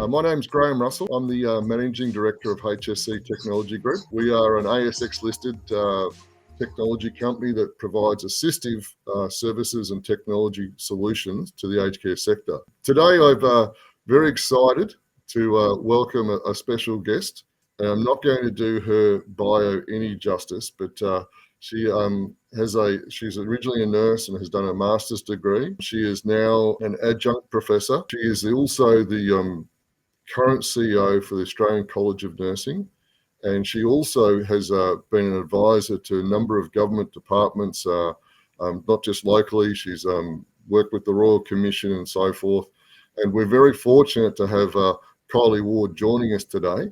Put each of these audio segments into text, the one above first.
My name's Graham Russell. I'm the Managing Director of HSC Technology Group. We are an ASX-listed technology company that provides assistive services and technology solutions to the aged care sector. Today, I'm very excited to welcome a special guest. And I'm not going to do her bio any justice, but she's originally a nurse and has done a master's degree. She is now an adjunct professor. She is also the current CEO for the Australian College of Nursing. And she also has been an advisor to a number of government departments, not just locally. She's worked with the Royal Commission and so forth. And we're very fortunate to have Kylie Ward joining us today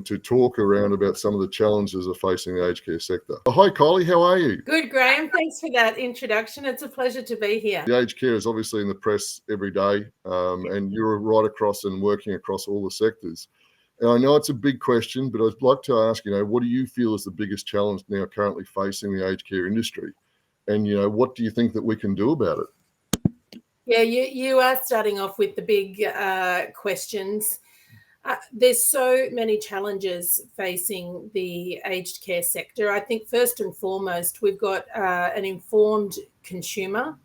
to talk around about some of the challenges of facing the aged care sector. Hi, Kylie, how are you? Good, Graham. Thanks for that introduction. It's a pleasure to be here. The aged care is obviously in the press every day, and you're right across and working across all the sectors. And I know it's a big question, but I'd like to ask, what do you feel is the biggest challenge now currently facing the aged care industry? And, what do you think that we can do about it? Yeah, you are starting off with the big questions. There's so many challenges facing the aged care sector. I think first and foremost, we've got an informed consumer.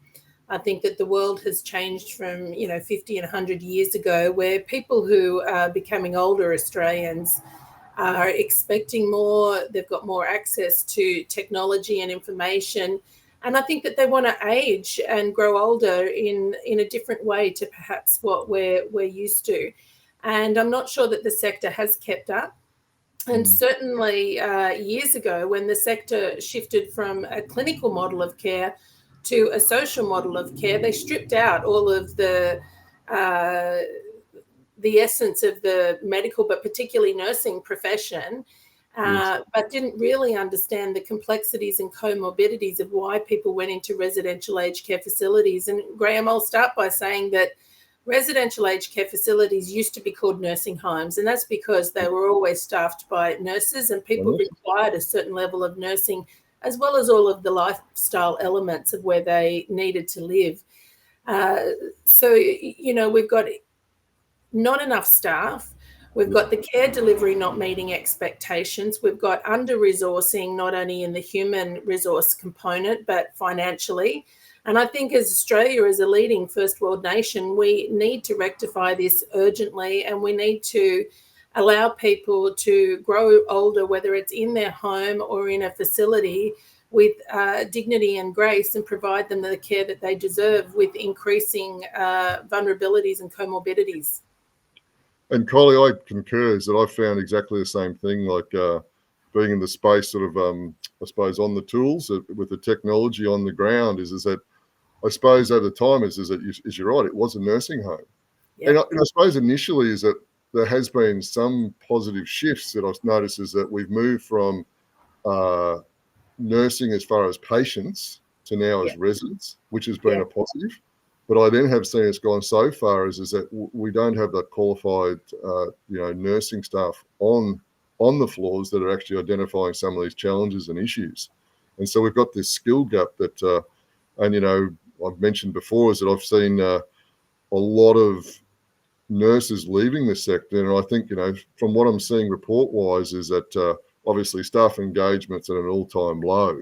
I think that the world has changed from, 50 and 100 years ago, where people who are becoming older Australians are expecting more. They've got more access to technology and information. And I think that they want to age and grow older in a different way to perhaps what we're used to. And I'm not sure that the sector has kept up. And certainly years ago, when the sector shifted from a clinical model of care to a social model of care, they stripped out all of the essence of the medical, but particularly nursing profession, but didn't really understand the complexities and comorbidities of why people went into residential aged care facilities. And Graham, I'll start by saying that residential aged care facilities used to be called nursing homes, and that's because they were always staffed by nurses, and people required a certain level of nursing as well as all of the lifestyle elements of where they needed to live. So we've got not enough staff. We've got the care delivery not meeting expectations. We've got under-resourcing, not only in the human resource component, but financially. And I think as Australia is a leading first world nation, we need to rectify this urgently, and we need to allow people to grow older, whether it's in their home or in a facility, with dignity and grace, and provide them the care that they deserve with increasing vulnerabilities and comorbidities. And Kylie, I concur is that I found exactly the same thing, like being in the space sort of, I suppose, on the tools with the technology on the ground is that I suppose over time is that you're right, it was a nursing home. Yep. And I suppose initially is that there has been some positive shifts that I've noticed is that we've moved from nursing as far as patients to now as residents, which has been a positive. But I then have seen it's gone so far is that we don't have that qualified, nursing staff on the floors that are actually identifying some of these challenges and issues. And so we've got this skill gap that, I've mentioned before is that I've seen a lot of nurses leaving the sector. And I think, from what I'm seeing report-wise is that obviously staff engagement's at an all-time low.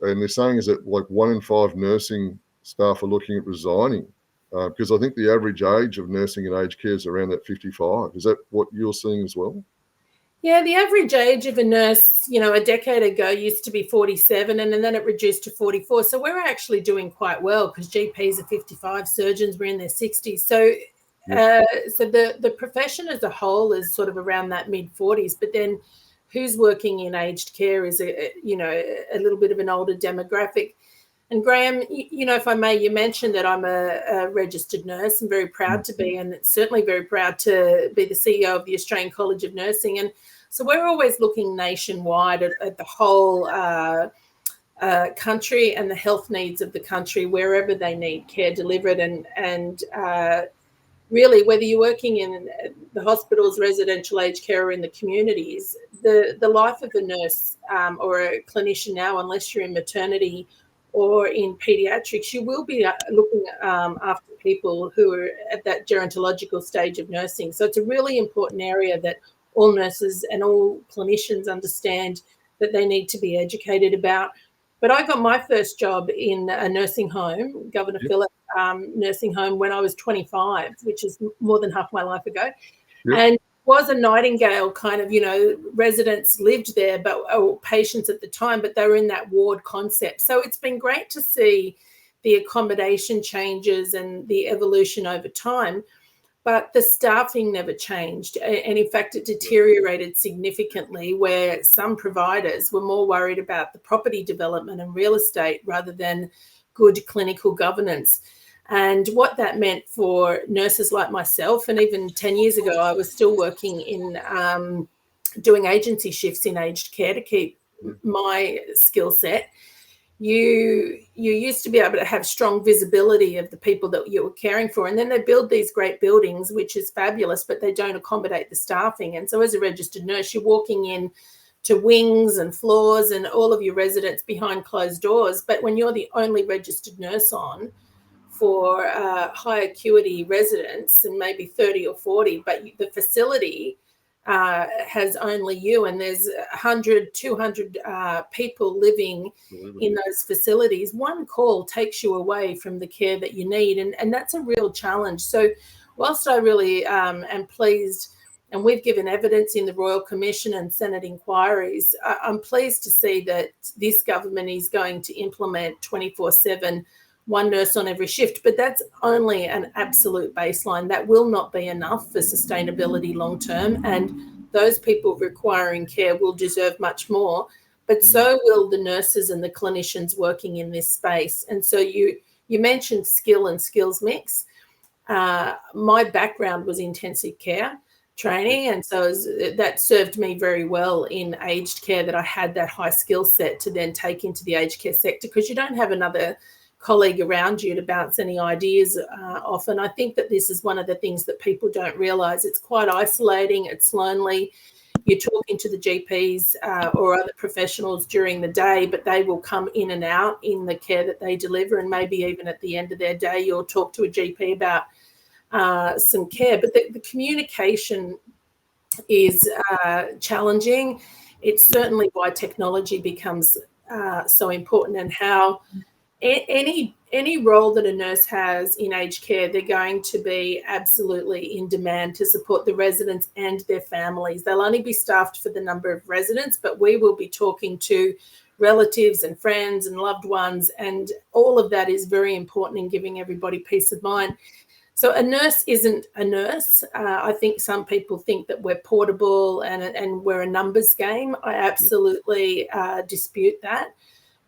And they're saying is that like 1 in 5 nursing staff are looking at resigning because I think the average age of nursing and aged care is around that 55. Is that what you're seeing as well? Yeah, the average age of a nurse, a decade ago used to be 47 and then it reduced to 44. So we're actually doing quite well because GPs are 55, surgeons were in their 60s. So so the profession as a whole is sort of around that mid-40s, but then who's working in aged care is, a little bit of an older demographic. And Graham, if I may, you mentioned that I'm a registered nurse. I'm very proud to be, and certainly very proud to be the CEO of the Australian College of Nursing. And so we're always looking nationwide at the whole country and the health needs of the country, wherever they need care delivered. And really, whether you're working in the hospitals, residential aged care, or in the communities, the life of a nurse or a clinician now, unless you're in maternity or in pediatrics, you will be looking after people who are at that gerontological stage of nursing. So it's a really important area that all nurses and all clinicians understand that they need to be educated about. But I got my first job in a nursing home, Governor Phillip nursing home, when I was 25, which is more than half my life ago. And was a Nightingale kind of, residents lived there, or patients at the time, but they were in that ward concept. So it's been great to see the accommodation changes and the evolution over time, but the staffing never changed. And in fact, it deteriorated significantly, where some providers were more worried about the property development and real estate rather than good clinical governance. And what that meant for nurses like myself, and even 10 years ago, I was still working in doing agency shifts in aged care to keep my skill set. You used to be able to have strong visibility of the people that you were caring for. And then they build these great buildings, which is fabulous, but they don't accommodate the staffing. And so as a registered nurse, you're walking in to wings and floors and all of your residents behind closed doors. But when you're the only registered nurse on for high acuity residents, and maybe 30 or 40, but the facility has only you, and there's 100, 200 people living in those facilities, one call takes you away from the care that you need. And that's a real challenge. So whilst I really am pleased, and we've given evidence in the Royal Commission and Senate inquiries, I'm pleased to see that this government is going to implement 24/7 one nurse on every shift, but that's only an absolute baseline. That will not be enough for sustainability long term, and those people requiring care will deserve much more, but so will the nurses and the clinicians working in this space. And so you mentioned skill and skills mix. My background was intensive care training, and so that served me very well in aged care, that I had that high skill set to then take into the aged care sector, because you don't have another colleague around you to bounce any ideas off. And I think that this is one of the things that people don't realise. It's quite isolating, it's lonely. You're talking to the GPs or other professionals during the day, but they will come in and out in the care that they deliver, and maybe even at the end of their day you'll talk to a GP about some care. But the communication is challenging. It's certainly why technology becomes so important, and how any role that a nurse has in aged care, they're going to be absolutely in demand to support the residents and their families. They'll only be staffed for the number of residents, but we will be talking to relatives and friends and loved ones, and all of that is very important in giving everybody peace of mind. So a nurse isn't a nurse. I think some people think that we're portable and we're a numbers game. I absolutely dispute that.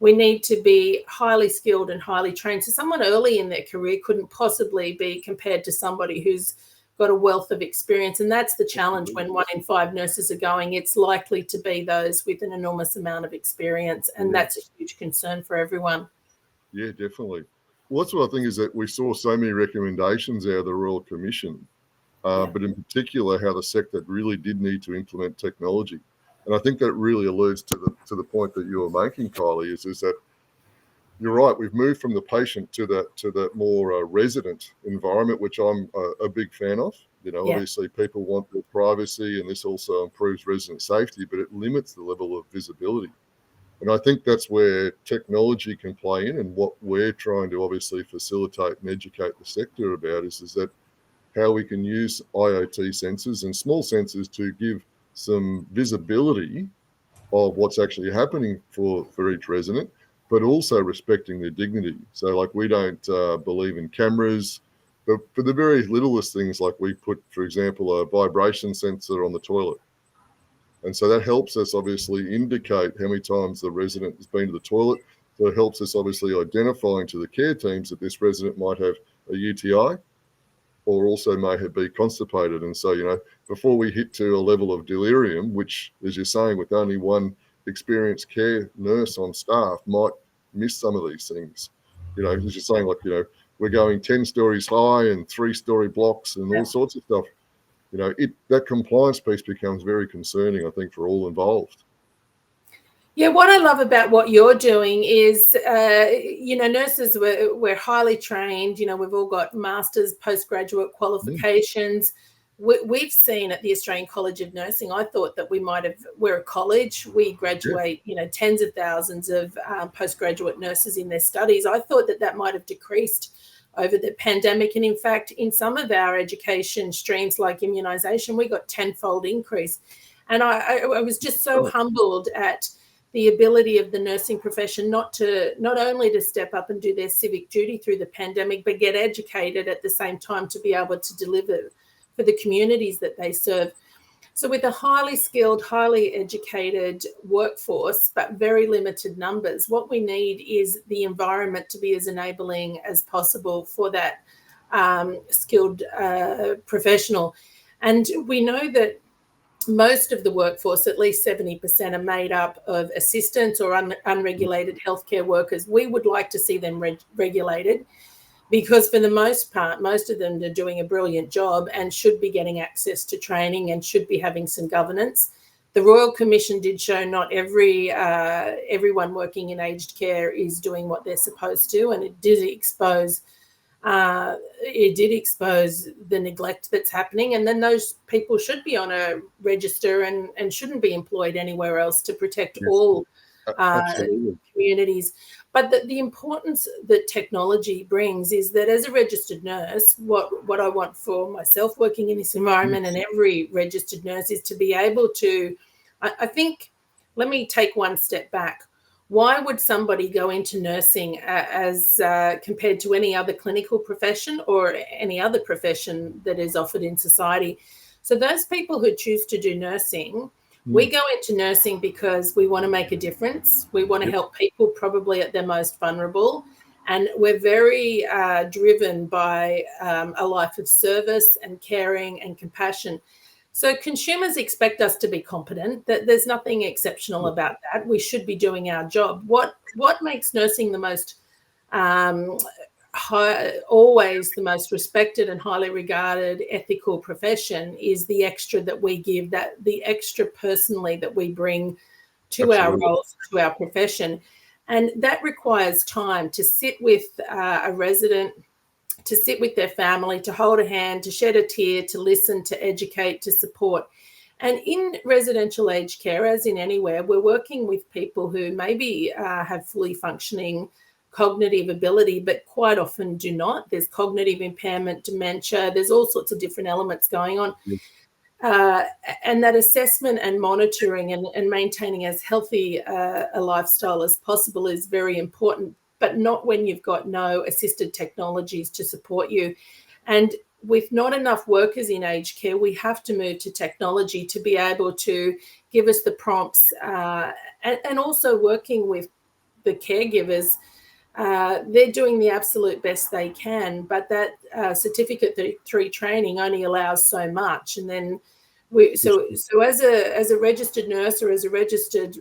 We need to be highly skilled and highly trained. So someone early in their career couldn't possibly be compared to somebody who's got a wealth of experience. And that's the challenge when 1 in 5 nurses are going. It's likely to be those with an enormous amount of experience. And that's a huge concern for everyone. Yeah, definitely. Well, that's what I think, is that we saw so many recommendations out of the Royal Commission, but in particular how the sector really did need to implement technology. And I think that really alludes to the point that you were making, Kylie, is that you're right. We've moved from the patient to that more resident environment, which I'm a big fan of. Obviously people want their privacy, and this also improves resident safety, but it limits the level of visibility. And I think that's where technology can play in, and what we're trying to obviously facilitate and educate the sector about is that how we can use IoT sensors and small sensors to give some visibility of what's actually happening for each resident, but also respecting their dignity. So like, we don't believe in cameras, but for the very littlest things, like we put, for example, a vibration sensor on the toilet. And so that helps us obviously indicate how many times the resident has been to the toilet. So it helps us obviously identifying to the care teams that this resident might have a UTI, or also may have been constipated. And so, before we hit to a level of delirium, which, as you're saying, with only one experienced care nurse on staff, might miss some of these things. As you're saying, like, we're going 10 stories high and 3-story blocks and all sorts of stuff. That compliance piece becomes very concerning, I think, for all involved. Yeah, what I love about what you're doing is, nurses, we're highly trained. We've all got masters, postgraduate qualifications. We've seen at the Australian College of Nursing, I thought that we're a college. We graduate, tens of thousands of postgraduate nurses in their studies. I thought that might have decreased over the pandemic. And in fact, in some of our education streams like immunisation, we got tenfold increase. And I was just so humbled at the ability of the nursing profession not only to step up and do their civic duty through the pandemic, but get educated at the same time to be able to deliver for the communities that they serve. So with a highly skilled, highly educated workforce, but very limited numbers, what we need is the environment to be as enabling as possible for that skilled professional. And we know that most of the workforce, at least 70%, are made up of assistants or unregulated healthcare workers. We would like to see them regulated because for the most part, most of them are doing a brilliant job and should be getting access to training and should be having some governance. The Royal Commission did show not everyone working in aged care is doing what they're supposed to, and it did expose the neglect that's happening, and then those people should be on a register and shouldn't be employed anywhere else to protect all communities. But the importance that technology brings is that as a registered nurse, what I want for myself working in this environment and every registered nurse is to be able to, I think, let me take one step back. Why would somebody go into nursing as compared to any other clinical profession or any other profession that is offered in society? So those people who choose to do nursing, we go into nursing because we want to make a difference. We want to help people probably at their most vulnerable. And we're very driven by a life of service and caring and compassion. So consumers expect us to be competent. That there's nothing exceptional about that. We should be doing our job. What makes nursing the most always the most respected and highly regarded ethical profession is the extra that we give, that the extra personally that we bring to our roles, to our profession. And that requires time to sit with a resident, to sit with their family, to hold a hand, to shed a tear, to listen, to educate, to support. And in residential aged care, as in anywhere, we're working with people who maybe have fully functioning cognitive ability, but quite often do not. There's cognitive impairment, dementia, there's all sorts of different elements going on. And that assessment and monitoring and maintaining as healthy a lifestyle as possible is very important, but not when you've got no assisted technologies to support you. And with not enough workers in aged care, we have to move to technology to be able to give us the prompts and also working with the caregivers. They're doing the absolute best they can, but that Certificate 3 training only allows so much. And then so as a registered nurse or as a registered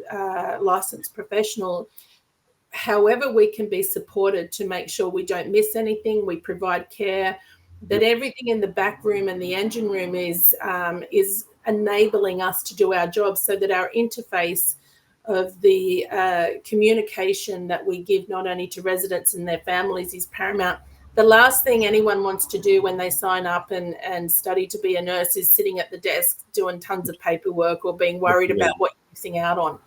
licensed professional, however we can be supported to make sure we don't miss anything, we provide care, that everything in the back room and the engine room is enabling us to do our job, so that our interface of the communication that we give not only to residents and their families is paramount. The last thing anyone wants to do when they sign up and study to be a nurse is sitting at the desk doing tons of paperwork or being worried about what you're missing out on.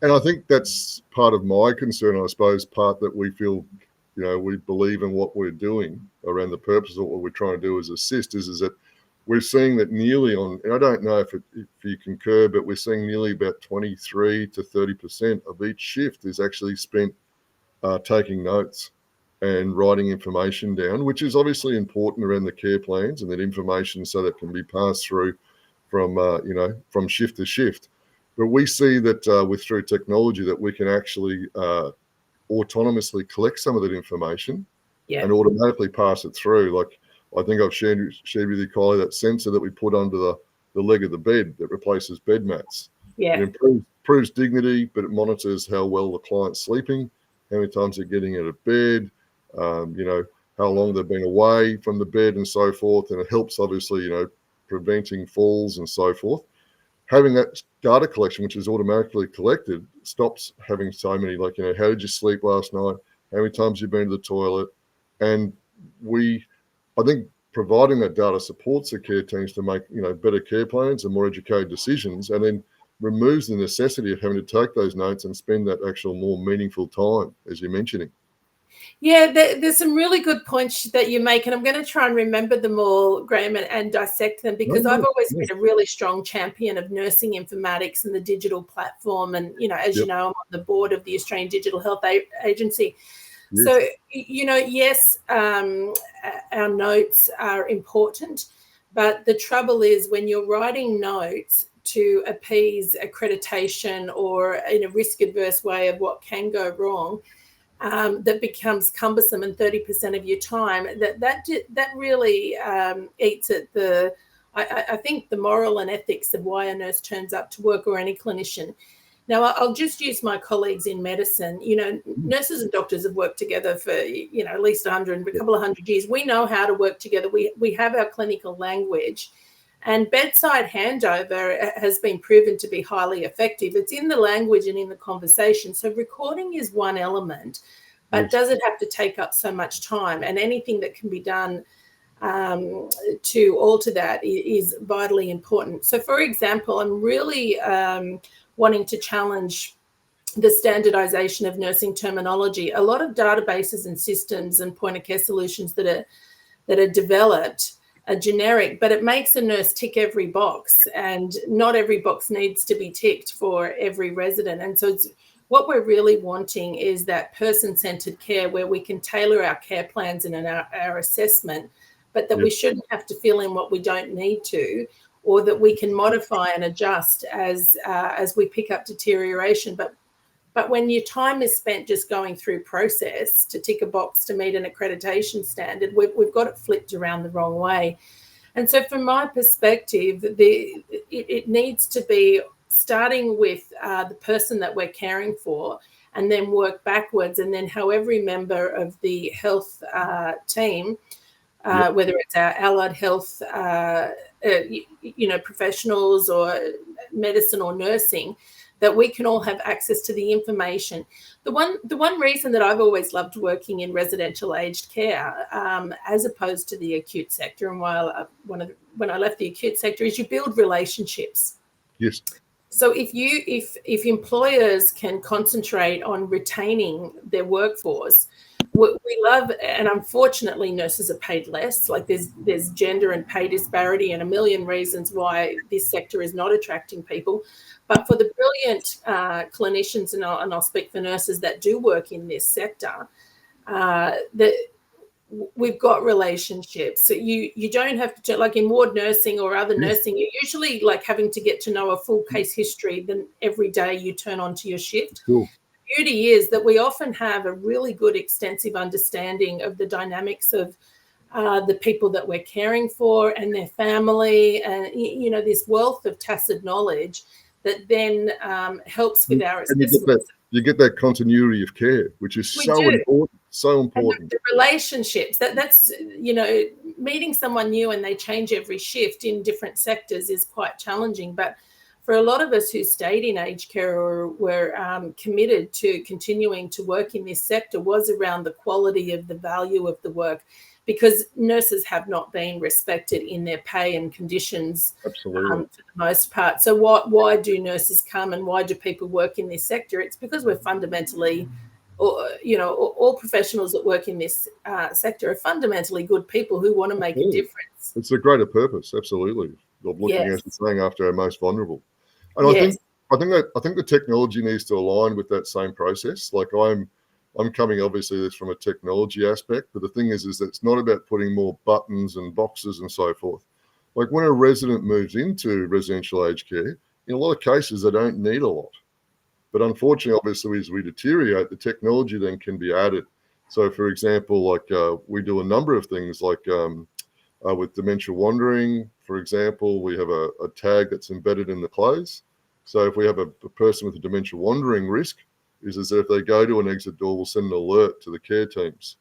And I think that's part of my concern, I suppose, part that we feel, we believe in what we're doing around the purpose of what we're trying to do as assist is that we're seeing that nearly on, and I don't know if you concur, but we're seeing nearly about 23 to 30% of each shift is actually spent taking notes and writing information down, which is obviously important around the care plans and that information so that can be passed through from shift to shift. But we see that through technology that we can actually autonomously collect some of that information and automatically pass it through. Like I think I've shared with you, Kylie, that sensor that we put under the leg of the bed that replaces bed mats. Yeah. It improves dignity, but it monitors how well the client's sleeping, how many times they're getting out of bed, how long they've been away from the bed and so forth. And it helps, obviously, preventing falls and so forth. having that data collection, which is automatically collected, stops having so many, like, how did you sleep last night? How many times you've been to the toilet? And I think providing that data supports the care teams to make, better care plans and more educated decisions, and then removes the necessity of having to take those notes and spend that actual more meaningful time, as you're mentioning. Yeah, there's some really good points that you make, and I'm going to try and remember them all, Graham, and dissect them, because I've always been a really strong champion of nursing informatics and the digital platform. And, as you know, I'm on the board of the Australian Digital Health Agency. Yes. So, yes, our notes are important, but the trouble is when you're writing notes to appease accreditation or in a risk-adverse way of what can go wrong, that becomes cumbersome, and 30% of your time, that really eats at I think the moral and ethics of why a nurse turns up to work, or any clinician. Now, I'll just use my colleagues in medicine. Nurses and doctors have worked together for, at least a couple of hundred years. We know how to work together. We have our clinical language. And bedside handover has been proven to be highly effective. It's in the language and in the conversation. So recording is one element, but does it have to take up so much time? And anything that can be done to alter that is vitally important. So, for example, I'm really wanting to challenge the standardization of nursing terminology. A lot of databases and systems and point of care solutions that are developed are generic, but it makes a nurse tick every box, and not every box needs to be ticked for every resident. And so what we're really wanting is that person-centered care, where we can tailor our care plans and our assessment, but that we shouldn't have to fill in what we don't need to, or that we can modify and adjust as we pick up deterioration. But when your time is spent just going through process to tick a box to meet an accreditation standard, we've got it flipped around the wrong way. And so from my perspective, it needs to be starting with the person that we're caring for, and then work backwards, and then how every member of the health team, whether it's our allied health professionals or medicine or nursing, that we can all have access to the information. The one reason that I've always loved working in residential aged care, as opposed to the acute sector, and when I left the acute sector, is you build relationships. Yes. So if employers can concentrate on retaining their workforce, we love, and unfortunately nurses are paid less. Like there's gender and pay disparity and a million reasons why this sector is not attracting people. But for the brilliant clinicians, and I'll speak for nurses that do work in this sector, that we've got relationships. So you don't have to, like in ward nursing or other nursing, you're usually like having to get to know a full case history than every day you turn onto your shift. Cool. The beauty is that we often have a really good extensive understanding of the dynamics of the people that we're caring for and their family, and this wealth of tacit knowledge that then helps with our assessments. You get that continuity of care, which is important. So important. And the relationships, that's meeting someone new and they change every shift in different sectors is quite challenging. But for a lot of us who stayed in aged care or were committed to continuing to work in this sector, was around the quality of the value of the work, because nurses have not been respected in their pay and conditions. Absolutely. For the most part. So why do nurses come, and why do people work in this sector? It's because we're fundamentally, all professionals that work in this sector are fundamentally good people who want to make a difference. It's a greater purpose, absolutely, of looking at and saying after our most vulnerable. And I think the technology needs to align with that same process. Like I'm coming obviously this from a technology aspect, but the thing is that it's not about putting more buttons and boxes and so forth. Like when a resident moves into residential aged care, in a lot of cases they don't need a lot. But unfortunately, obviously, as we deteriorate, the technology then can be added. So, for example, like we do a number of things, like with dementia wandering, for example, we have a tag that's embedded in the clothes. So if we have a person with a dementia wandering risk, is that if they go to an exit door, we'll send an alert to the care teams.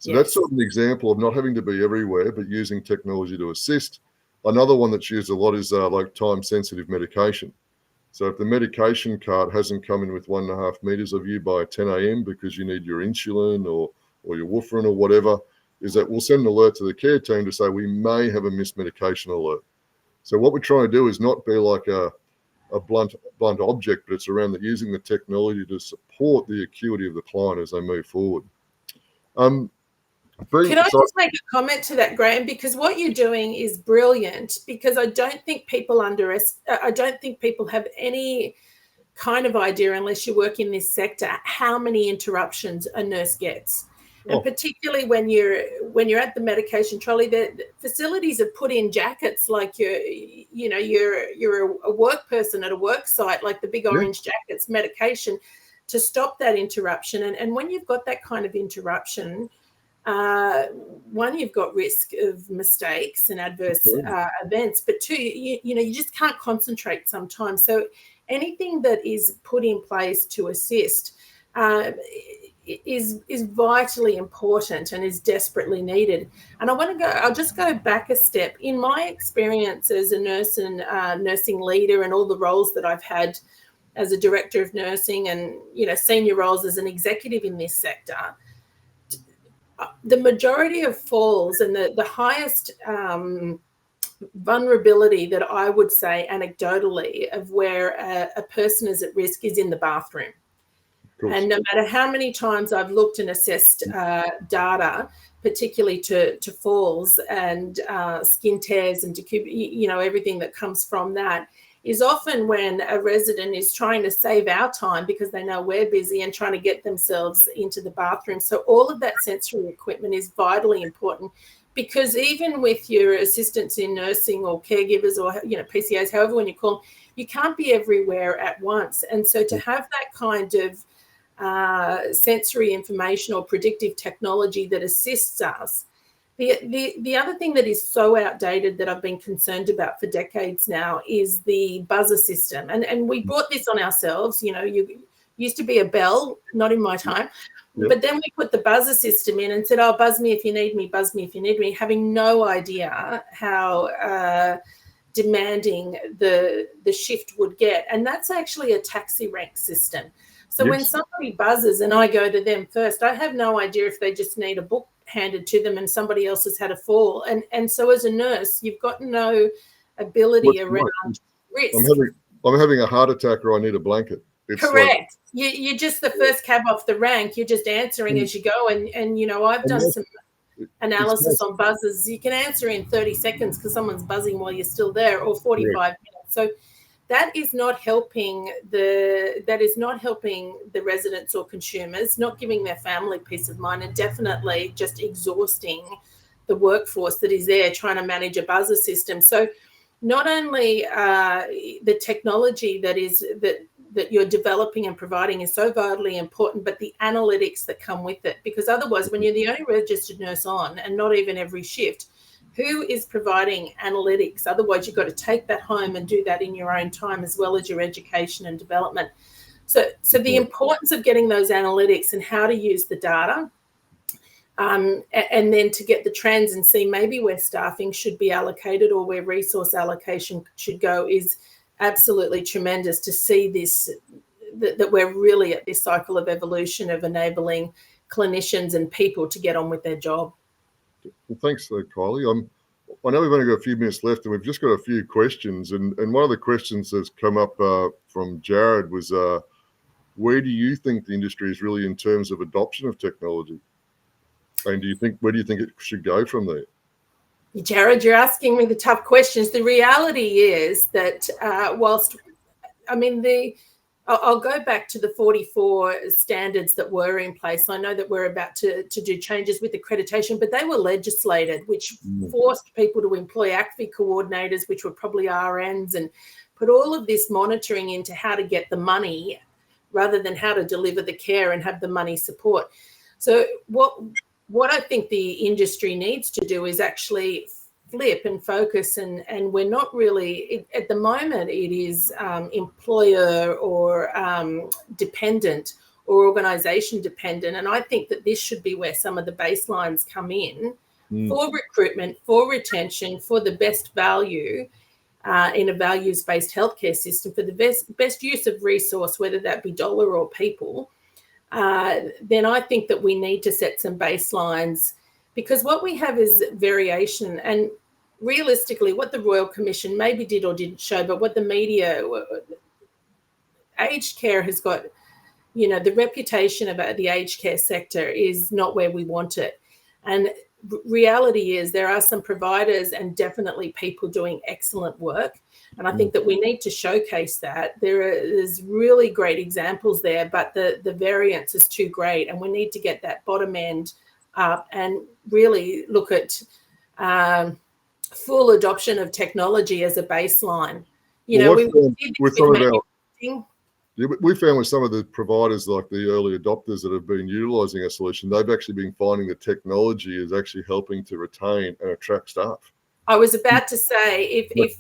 So that's sort of an example of not having to be everywhere, but using technology to assist. Another one that's used a lot is like time-sensitive medication. So if the medication cart hasn't come in with 1.5 meters of you by 10 a.m. because you need your insulin or your warfarin or whatever, is that we'll send an alert to the care team to say we may have a missed medication alert. So what we're trying to do is not be like a blunt object, but it's around using the technology to support the acuity of the client as they move forward. Can I just make a comment to that, Graham? Because what you're doing is brilliant. Because I don't think people have any kind of idea, unless you work in this sector, how many interruptions a nurse gets. And particularly when you're at the medication trolley, the facilities have put in jackets like you're a work person at a work site, like the big orange jackets, medication, to stop that interruption. And when you've got that kind of interruption, one, you've got risk of mistakes and adverse events, but two, you just can't concentrate sometimes. So anything that is put in place to assist is vitally important and is desperately needed. And I'll just go back a step. In my experience as a nurse and nursing leader, and all the roles that I've had as a director of nursing and senior roles as an executive in this sector, the majority of falls and the highest vulnerability that I would say anecdotally of where a person is at risk is in the bathroom. And no matter how many times I've looked and assessed data, particularly to falls and skin tears and everything that comes from that, is often when a resident is trying to save our time because they know we're busy and trying to get themselves into the bathroom. So all of that sensory equipment is vitally important, because even with your assistants in nursing or caregivers or PCAs, however when you call them, you can't be everywhere at once. And so to have that kind of sensory information or predictive technology that assists us. The other thing that is so outdated that I've been concerned about for decades now is the buzzer system. And we brought this on ourselves. You used to be a bell, not in my time. Yep. But then we put the buzzer system in and said, buzz me if you need me, buzz me if you need me, having no idea how demanding the shift would get. And that's actually a taxi rank system. So when somebody buzzes and I go to them first, I have no idea if they just need a book handed to them and somebody else has had a fall. And so as a nurse, you've got no ability around risk. I'm having a heart attack or I need a blanket. It's correct. You're just the first cab off the rank. You're just answering as you go. And I've done some analysis on buzzers. You can answer in 30 seconds because someone's buzzing while you're still there, or 45 minutes. So that is not helping the residents or consumers, not giving their family peace of mind, and definitely just exhausting the workforce that is there trying to manage a buzzer system. So not only the technology that you're developing and providing is so vitally important, but the analytics that come with it. Because otherwise, when you're the only registered nurse on, and not even every shift, who is providing analytics? Otherwise, you've got to take that home and do that in your own time, as well as your education and development. So the importance of getting those analytics and how to use the data, and then to get the trends and see maybe where staffing should be allocated or where resource allocation should go, is absolutely tremendous to see this, that we're really at this cycle of evolution of enabling clinicians and people to get on with their job. Well, thanks, Kylie. I know we've only got a few minutes left and we've just got a few questions. And one of the questions that's come up from Jared was, where do you think the industry is really in terms of adoption of technology? And where do you think it should go from there? Jared, you're asking me the tough questions. The reality is that I'll go back to the 44 standards that were in place. I know that we're about to do changes with accreditation, but they were legislated, which forced people to employ ACFI coordinators, which were probably RNs, and put all of this monitoring into how to get the money rather than how to deliver the care and have the money support. So what I think the industry needs to do is actually flip and focus, and we're not really, at the moment, it is employer or dependent or organisation dependent, and I think that this should be where some of the baselines come in for recruitment, for retention, for the best value in a values-based healthcare system, for the best use of resource, whether that be dollar or people, then I think that we need to set some baselines, because what we have is variation. And realistically, what the Royal Commission maybe did or didn't show, but what the media, aged care has got, the reputation about the aged care sector is not where we want it. And reality is there are some providers and definitely people doing excellent work. And I think that we need to showcase that. There's really great examples there, but the variance is too great. And we need to get that bottom end up and really look at full adoption of technology as a baseline. We found with some of the providers, like the early adopters that have been utilising our solution, they've actually been finding the technology is actually helping to retain and attract staff. I was about to say, if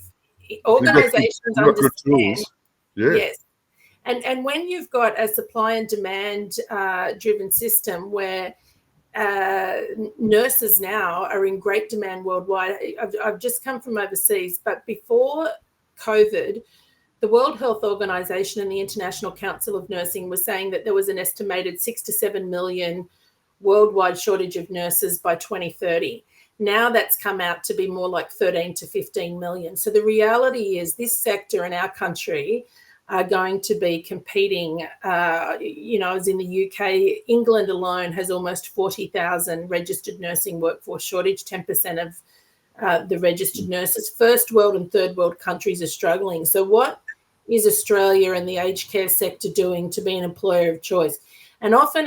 organisations understand, yes, and when you've got a supply and demand driven system where nurses now are in great demand worldwide. I've just come from overseas, but before COVID, the World Health Organization and the International Council of Nursing was saying that there was an estimated 6 to 7 million worldwide shortage of nurses by 2030. Now that's come out to be more like 13 to 15 million. So the reality is this sector in our country are going to be competing. I was in the UK. England alone has almost 40,000 registered nursing workforce shortage, 10% of the registered nurses. First world and third world countries are struggling. So what is Australia and the aged care sector doing to be an employer of choice? And often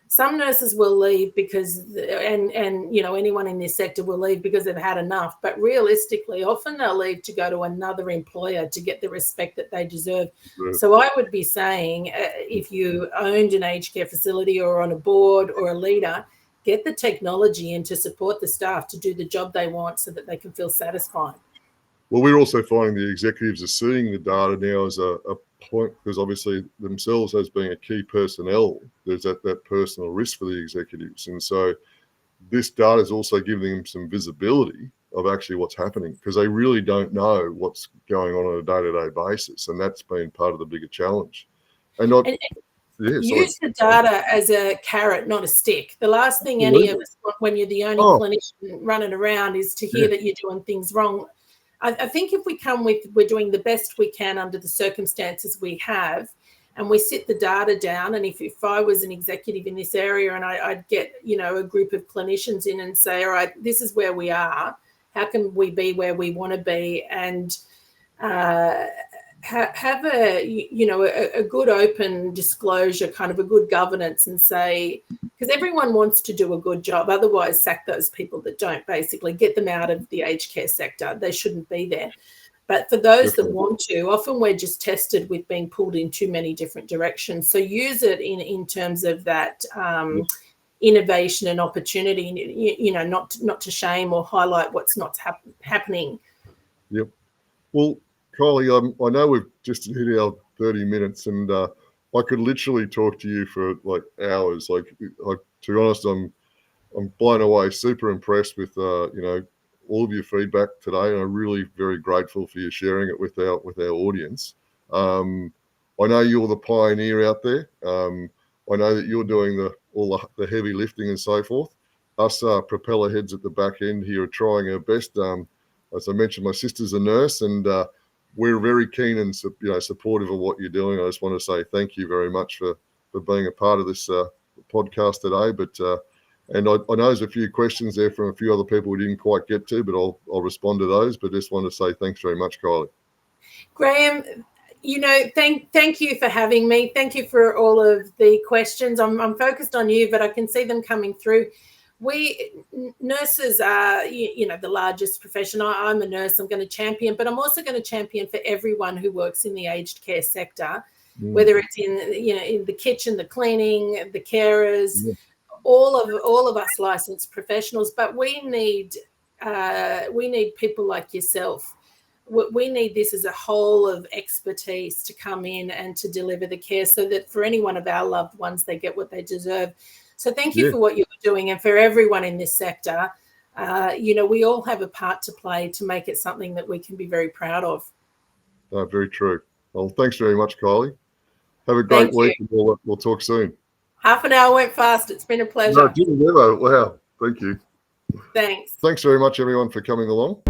some nurses will leave because, and anyone in this sector will leave because they've had enough. But realistically, often they'll leave to go to another employer to get the respect that they deserve. Right. So I would be saying, if you owned an aged care facility or on a board or a leader, get the technology in to support the staff to do the job they want so that they can feel satisfied. Well, we're also finding the executives are seeing the data now as a point, because obviously themselves as being a key personnel, there's that personal risk for the executives. And so this data is also giving them some visibility of actually what's happening, because they really don't know what's going on a day-to-day basis. And that's been part of the bigger challenge. Use the data as a carrot, not a stick. The last thing any of us want when you're the only clinician running around is to hear that you're doing things wrong. I think if we come with, we're doing the best we can under the circumstances we have, and we sit the data down, and if I was an executive in this area and I'd get, a group of clinicians in and say, all right, this is where we are. How can we be where we want to be? And have a good open disclosure, kind of a good governance, and say, because everyone wants to do a good job, otherwise sack those people that don't, basically get them out of the aged care sector. They shouldn't be there. But for those that want to, often we're just tested with being pulled in too many different directions. So use it in terms of that innovation and opportunity, not to shame or highlight what's not happening. Yep. Well, Kylie, I know we've just hit our 30 minutes, and I could literally talk to you for like hours. Like to be honest, I'm blown away, super impressed with all of your feedback today, and I'm really very grateful for you sharing it with our audience. I know you're the pioneer out there. I know that you're doing all the heavy lifting and so forth. Us propeller heads at the back end here are trying our best. As I mentioned, my sister's a nurse, and we're very keen and supportive of what you're doing. I just want to say thank you very much for being a part of this podcast today. But and I know there's a few questions there from a few other people we didn't quite get to, but I'll respond to those. But just want to say thanks very much, Kylie. Graham, thank you for having me. Thank you for all of the questions. I'm focused on you, but I can see them coming through. Nurses are, the largest profession. I'm a nurse. I'm going to champion, but I'm also going to champion for everyone who works in the aged care sector, whether it's in the kitchen, the cleaning, the carers, all of us licensed professionals. But we need people like yourself. We need this as a whole of expertise to come in and to deliver the care, so that for any one of our loved ones, they get what they deserve. So thank you for what you're doing, and for everyone in this sector. we all have a part to play to make it something that we can be very proud of. Very true. Well, thanks very much, Kylie. Have a great week, and we'll talk soon. Half an hour went fast. It's been a pleasure. No, it didn't ever. Wow. Thank you. Thanks. Thanks very much, everyone, for coming along.